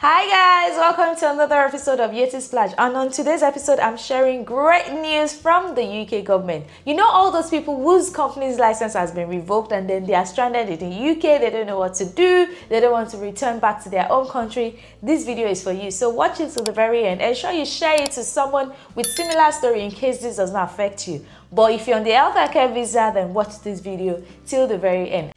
Hi guys, welcome to another episode of Yettysplash, and on today's episode I'm sharing great news from the UK government. You know, all those people whose company's license has been revoked and then they are stranded in the UK, they don't know what to do, they don't want to return back to their own country. This video is for you, so watch it to the very end. Ensure you share it to someone with similar story in case this does not affect you. But if you're on the health care visa, then watch this video till the very end.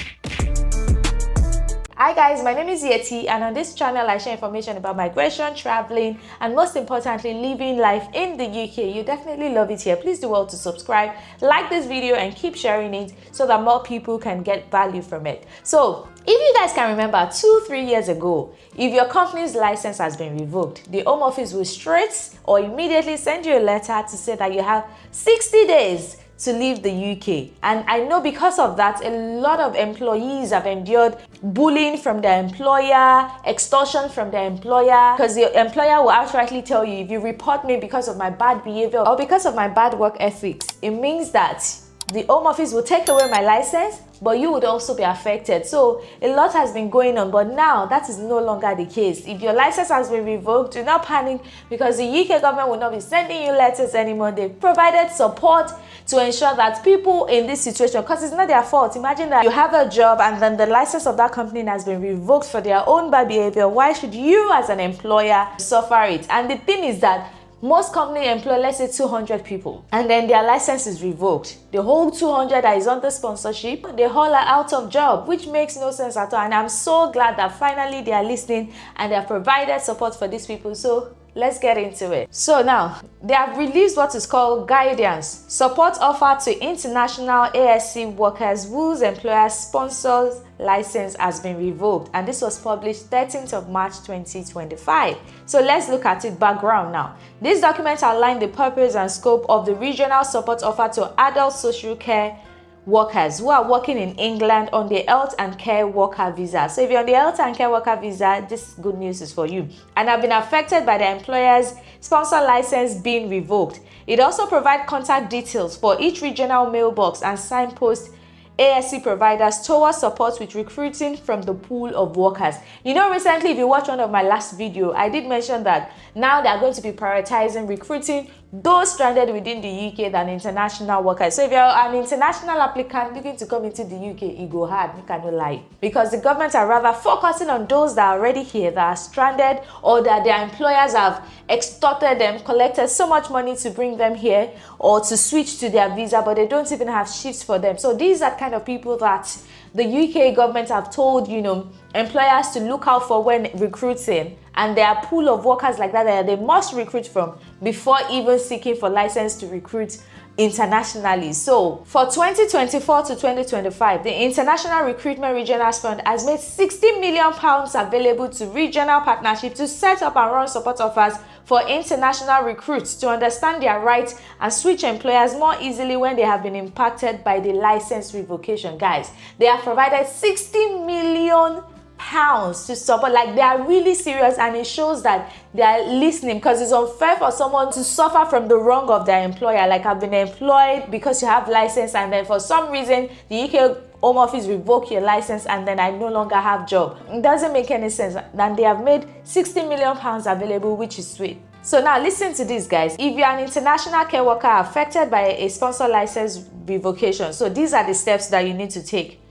Hi guys, my name is Yeti, and on this channel I share information about migration, traveling, and most importantly living life in the UK. You definitely love it here. Please do well to subscribe, like this video, and keep sharing it so that more people can get value from it. So if you guys can remember 2-3 years ago, if your company's license has been revoked, the Home Office will straight or immediately send you a letter to say that you have 60 days to leave the UK. And I know because of that, a lot of employees have endured bullying from their employer, extortion from their employer, because the employer will outrightly tell you, if you report me because of my bad behavior or because of my bad work ethics, it means that the Home Office will take away my license, but you would also be affected. So a lot has been going on, but now that is no longer the case. If your license has been revoked, do not panic, because the UK government will not be sending you letters anymore. They've provided support to ensure that people in this situation, because it's not their fault. Imagine that you have a job and then the license of that company has been revoked for their own bad behavior. Why should you as an employer suffer it? And the thing is that most companies employ, let's say, 200 people, and then their license is revoked. The whole 200 that is under sponsorship, they all are out of job, which makes no sense at all. And I'm so glad that finally they are listening and they have provided support for these people. So let's get into it. So now, they have released what is called guidance, support offered to international ASC workers whose employer sponsors license has been revoked, and this was published 13th of March 2025. So let's look at it background now. This document outlines the purpose and scope of the regional support offered to adult social care workers who are working in England on the health and care worker visa. So if you're on the health and care worker visa, this good news is for you, and have been affected by the employer's sponsor license being revoked. It also provides contact details for each regional mailbox and signpost ASC providers towards support with recruiting from the pool of workers. You know, recently, if you watch one of my last video, I did mention that now they are going to be prioritizing recruiting those stranded within the UK than international workers. So if you're an international applicant looking to come into the UK, it go hard, you cannot lie. Because the government are rather focusing on those that are already here, that are stranded, or that their employers have extorted them, collected so much money to bring them here or to switch to their visa, but they don't even have shifts for them. So these are kind of people that the UK government have told, you know, employers to look out for when recruiting, and there are pool of workers like that they must recruit from before even seeking for license to recruit internationally. So for 2024 to 2025, the International Recruitment Regionals Fund has made £60 million available to regional partnerships to set up and run support offers for international recruits to understand their rights and switch employers more easily when they have been impacted by the license revocation. Guys, they have provided £60 million to support. Like, they are really serious, and it shows that they are listening, because it's unfair for someone to suffer from the wrong of their employer. Like, I've been employed because you have license, and then for some reason the UK Home Office revoke your license and then I no longer have job. It doesn't make any sense. Then they have made £60 million available, which is sweet. So now listen to this, guys. If you're an international care worker affected by a sponsor license revocation, so these are the steps that you need to take.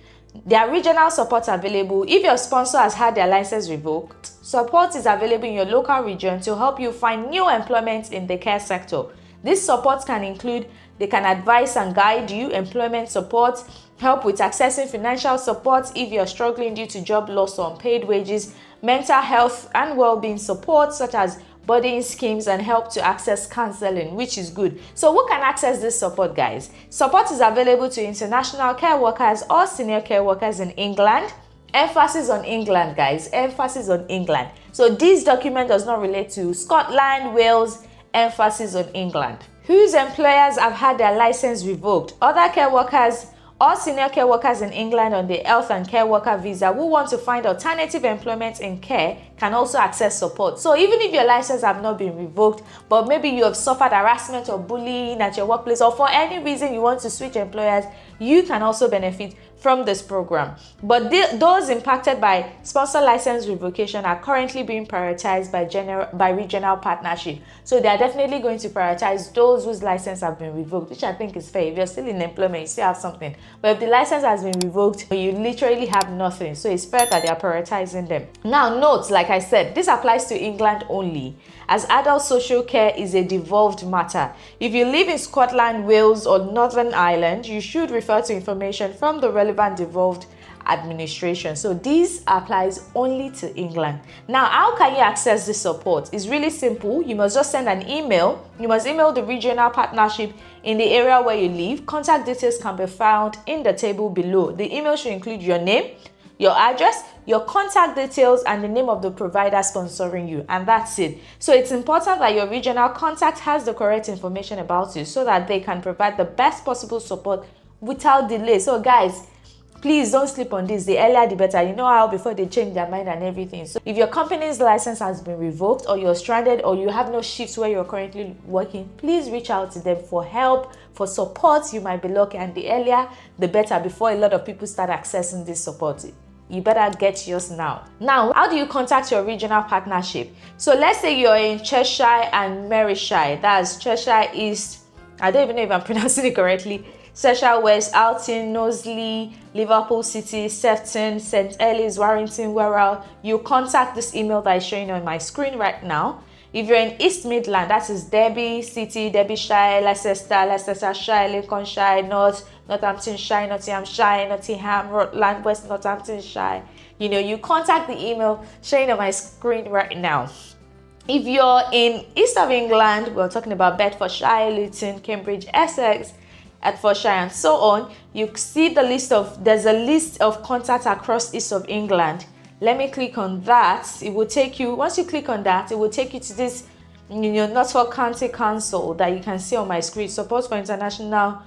There are regional support available. If your sponsor has had their license revoked, support is available in your local region to help you find new employment in the care sector. This support can include, they can advise and guide you, employment support, help with accessing financial support if you're struggling due to job loss or unpaid wages, mental health and well-being support such as buddying schemes, and help to access counseling, which is good. So who can access this support, guys? Support is available to international care workers or senior care workers in England. Emphasis on England, guys. Emphasis on England. So this document does not relate to Scotland, Wales. Emphasis on England. Whose employers have had their license revoked? Other care workers or senior care workers in England on the health and care worker visa who want to find alternative employment in care can also access support. So even if your license have not been revoked, but maybe you have suffered harassment or bullying at your workplace, or for any reason you want to switch employers, you can also benefit from this program. But those impacted by sponsor license revocation are currently being prioritized by regional partnership. So they are definitely going to prioritize those whose license have been revoked, which I think is fair. If you're still in employment, you still have something. But if the license has been revoked, you literally have nothing. So it's fair that they are prioritizing them. Now note, like I said, this applies to England only, as adult social care is a devolved matter. If you live in Scotland, Wales, or Northern Ireland, you should refer to information from the relevant devolved administration. So this applies only to England. Now, how can you access this support? It's really simple. You must just send an email. You must email the regional partnership in the area where you live. Contact details can be found in the table below. The email should include your name, your address, your contact details, and the name of the provider sponsoring you, and that's it. So it's important that your regional contact has the correct information about you so that they can provide the best possible support without delay. So guys, please don't sleep on this. The earlier the better. You know how before they change their mind and everything. So if your company's license has been revoked, or you're stranded, or you have no shifts where you're currently working, please reach out to them for help, for support. You might be lucky, and the earlier the better, before a lot of people start accessing this support. You better get yours now. Now, how do you contact your regional partnership? So let's say you're in Cheshire and Merseyside. That's Cheshire East. I don't even know if I'm pronouncing it correctly. Cheshire West, Alton, Knowsley, Liverpool City, Sefton, St. Helens, Warrington, Wirral. You contact this email that is showing on my screen right now. If you're in East Midland, that is Derby City, Derbyshire, Leicestershire, Lincolnshire, North, Northamptonshire, Nottinghamshire, Nottingham, Rutland, West Northamptonshire. You contact the email showing on my screen right now. If you're in East of England, we're talking about Bedfordshire, Luton, Cambridge, Essex, Hertfordshire, and so on. You see there's a list of contacts across East of England. Let me click on that. It will take you, once you click on that, it will take you to this Norfolk County Council that you can see on my screen, support for international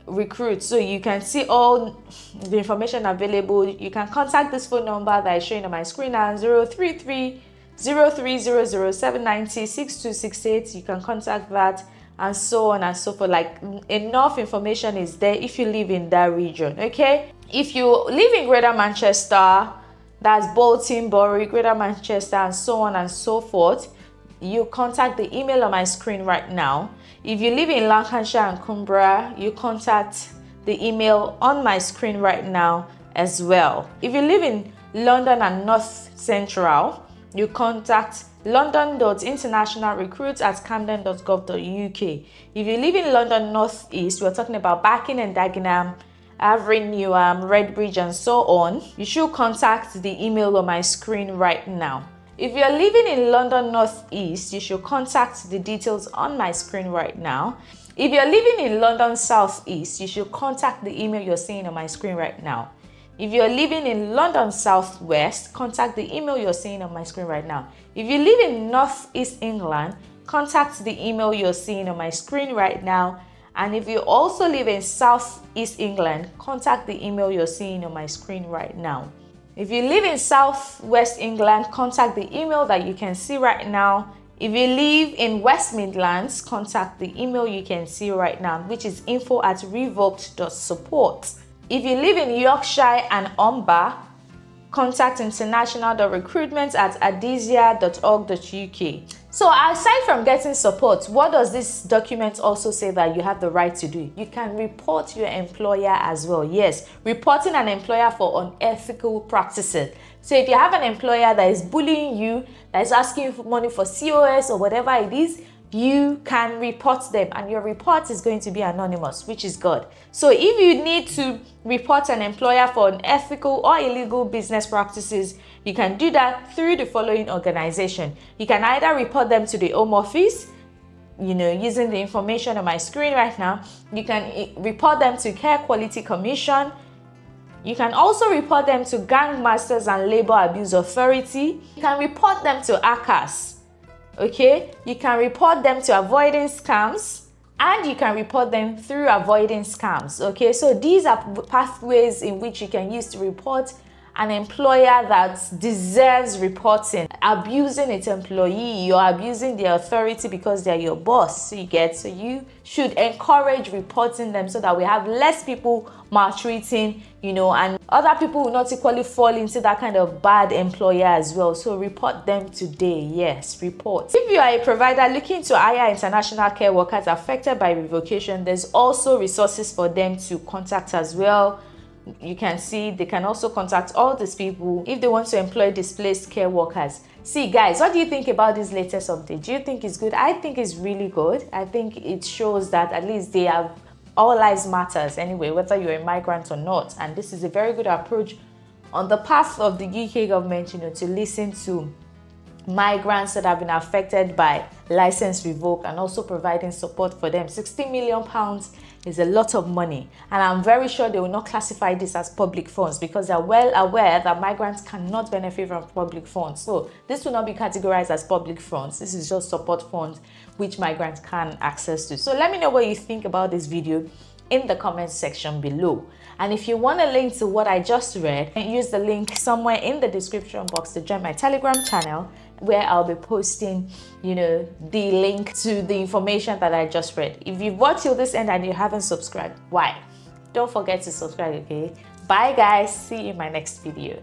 recruits. So you can see all the information available. You can contact this phone number that is showing on my screen now, 033 0300 790 6268. You can contact that, and so on and so forth. Like, enough information is there if you live in that region. Okay, if you live in Greater Manchester, that's Bolton, Bury, Greater Manchester, and so on and so forth, you contact the email on my screen right now. If you live in Lancashire and Cumbria, you contact the email on my screen right now as well. If you live in London and North Central, you contact london.internationalrecruits@camden.gov.uk. If you live in London North East, we're talking about Barking and Dagenham, Avery, Newham, Redbridge, and so on, you should contact the email on my screen right now. If you're living in London North East, you should contact the details on my screen right now. If you're living in London South East, you should contact the email you're seeing on my screen right now. If you're living in London South West, contact the email you're seeing on my screen right now. If you live in North East England, contact the email you're seeing on my screen right now. And if you also live in South East England, contact the email you're seeing on my screen right now. If you live in South West England, contact the email that you can see right now. If you live in West Midlands, contact the email you can see right now, which is info@revoked.support. If you live in Yorkshire and Humber, contact international.recruitment@adisia.org.uk. So aside from getting support, what does this document also say that you have the right to do? You can report your employer as well. Yes, reporting an employer for unethical practices. So if you have an employer that is bullying you, that is asking you for money for COS or whatever it is, you can report them, and your report is going to be anonymous, which is good. So if you need to report an employer for unethical or illegal business practices, you can do that through the following organization. You can either report them to the Home Office, using the information on my screen right now. You can report them to Care Quality Commission. You can also report them to Gang Masters and Labor Abuse Authority. You can report them to ACAS. Okay, you can report them to Avoiding Scams, and you can report them through Avoiding Scams. Okay, so these are pathways in which you can use to report an employer that deserves reporting, abusing its employee, you're abusing their authority because they're your boss, so you should encourage reporting them so that we have less people maltreating, and other people will not equally fall into that kind of bad employer as well. So report them today. Yes, report. If you are a provider looking to hire international care workers affected by revocation, there's also resources for them to contact as well. You can see they can also contact all these people if they want to employ displaced care workers. See guys, what do you think about this latest update? Do you think it's good? I think it's really good. I think it shows that at least they have all lives matters anyway, whether you're a migrant or not. And this is a very good approach on the path of the UK government, to listen to migrants that have been affected by license revoke and also providing support for them. £60 million is a lot of money, and I'm very sure they will not classify this as public funds because they're well aware that migrants cannot benefit from public funds. So this will not be categorized as public funds. This is just support funds which migrants can access to. So let me know what you think about this video in the comment section below. And if you want a link to what I just read, use the link somewhere in the description box to join my Telegram channel, where I'll be posting, the link to the information that I just read. If you've watched till this end and you haven't subscribed, why? Don't forget to subscribe, okay? Bye guys, see you in my next video.